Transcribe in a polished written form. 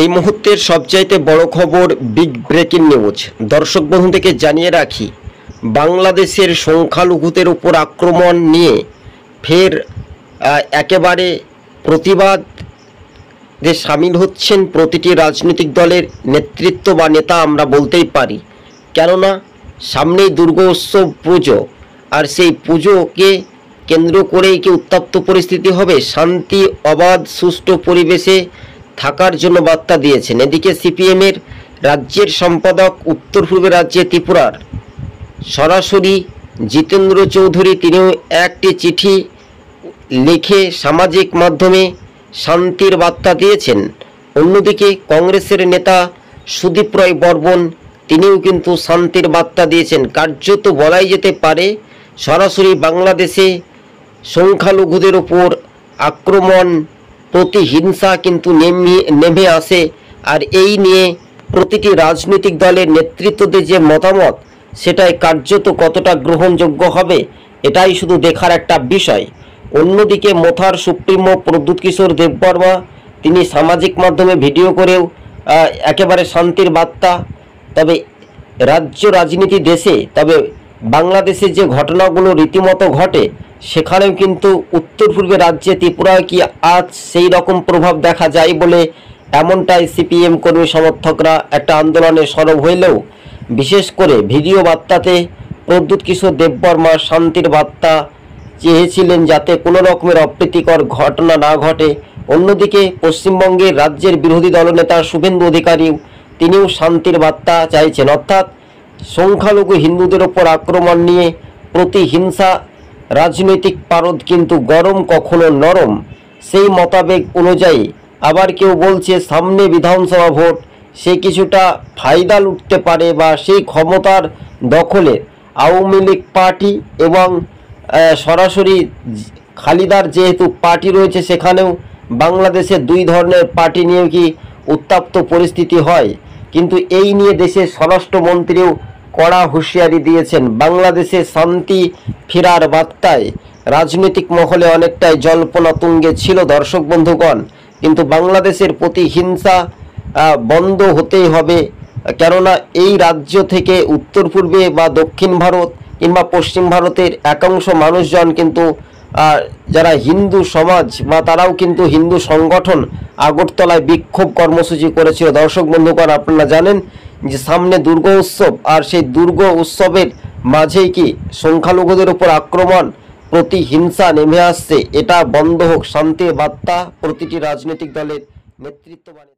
এই মুহূর্তের সবচাইতে বড় খবর, বিগ ব্রেকিং নিউজ। দর্শক বন্ধুদেরকে জানিয়ে রাখি, বাংলাদেশের সংখ্যালঘুদের উপর আক্রমণ নিয়ে ফের একেবারে প্রতিবাদে সামিল হচ্ছেন প্রতিটি রাজনৈতিক দলের নেতৃত্ব বা নেতা আমরা বলতেই পারি। কেননা সামনেই দুর্গোৎসব পুজো, আর সেই পুজোকে কেন্দ্র করেই কি উত্তপ্ত পরিস্থিতি হবে? শান্তি, অবাধ, সুষ্ঠু পরিবেশে থাকার জন্য বার্তা দিয়েছেন। এদিকে সিপিএমের রাজ্যের সম্পাদক উত্তর পূর্ব রাজ্যে ত্রিপুরার সরাসরি জিতেন্দ্র চৌধুরী, তিনিও একটি চিঠি লিখে সামাজিক মাধ্যমে শান্তির বার্তা দিয়েছেন। অন্যদিকে কংগ্রেসের নেতা সুদীপ রায় বর্মন, তিনিও কিন্তু শান্তির বার্তা দিয়েছেন। কার্যত বলাই যেতে পারে সরাসরি বাংলাদেশে সংখ্যালঘুদের ওপর আক্রমণ, প্রতিহিংসা কিন্তু নেমে আসে। আর এই নিয়ে প্রতিটি রাজনৈতিক দলের নেতৃত্বদের যে মতামত, সেটাই কার্যত কতটা গ্রহণযোগ্য হবে, এটাই শুধু দেখার একটা বিষয়। অন্যদিকে মথার সুপ্রিমো প্রদ্যুৎ কিশোর দেববর্মা, তিনি সামাজিক মাধ্যমে ভিডিও করেও একেবারে শান্তির বার্তা। তবে রাজ্য রাজনীতি দেশে, তবে বাংলাদেশে যে ঘটনাগুলো রীতিমতো ঘটে, সেখানেও কিন্তু উত্তর পূর্বের রাজ্যে ত্রিপুরায় কি আজ সেই রকম প্রভাব দেখা যায় বলে এমনটাই সিপিএম কর্মী সমর্থকরা একটা আন্দোলনে সরব হইলেও, বিশেষ করে ভিডিও বার্তাতে প্রদ্যুৎ কিশোর দেববর্মা শান্তির বার্তা চেয়েছিলেন যাতে কোনো রকমের অপ্রীতিকর ঘটনা না ঘটে। অন্যদিকে পশ্চিমবঙ্গের রাজ্যের বিরোধী দলনেতা শুভেন্দু অধিকারীও, তিনিও শান্তির বার্তা চাইছেন। অর্থাৎ সংখ্যালঘু হিন্দুদের ওপর আক্রমণ নিয়ে প্রতিহিংসা, রাজনৈতিক পারদ কিন্তু গরম কখনো নরম, সেই মতাবেগ অনুযায়ী। আবার কেউ বলছে সামনে বিধানসভা ভোট, সে কিছুটা ফায়দা লুটতে পারে বা সেই ক্ষমতার দখলে আওয়ামী লীগ পার্টি এবং সরাসরি খালিদার যেহেতু পার্টি রয়েছে, সেখানেও বাংলাদেশে দুই ধরনের পার্টি নিয়ে কি উত্তপ্ত পরিস্থিতি হয়। কিন্তু এই নিয়ে দেশের স্বরাষ্ট্রমন্ত্রীও কড়া হুঁশিয়ারি দিয়েছেন। বাংলাদেশে শান্তি ফেরার বার্তায় রাজনৈতিক মহলে অনেকটাই জল্পনা তুঙ্গে ছিল দর্শক বন্ধুগণ। কিন্তু বাংলাদেশের প্রতিহিংসা বন্ধ হতেই হবে। কেননা এই রাজ্য থেকে উত্তর পূর্বে বা দক্ষিণ ভারত কিংবা পশ্চিম ভারতের একাংশ মানুষজন কিন্তু যারা হিন্দু সমাজ বা তারাও কিন্তু হিন্দু সংগঠন আগরতলায় বিক্ষোভ কর্মসূচি করেছিল। দর্শক বন্ধুগণ, আপনারা জানেন যে সামনে দুর্গা উৎসব, আর সেই দুর্গা উৎসবের মাঝেই কি সংখ্যালঘুদের উপর আক্রমণ, প্রতিহিংসা নেমে আসছে। এটা বন্ধ হোক, শান্তির বার্তা প্রতিটি রাজনৈতিক দলের নেতৃত্ব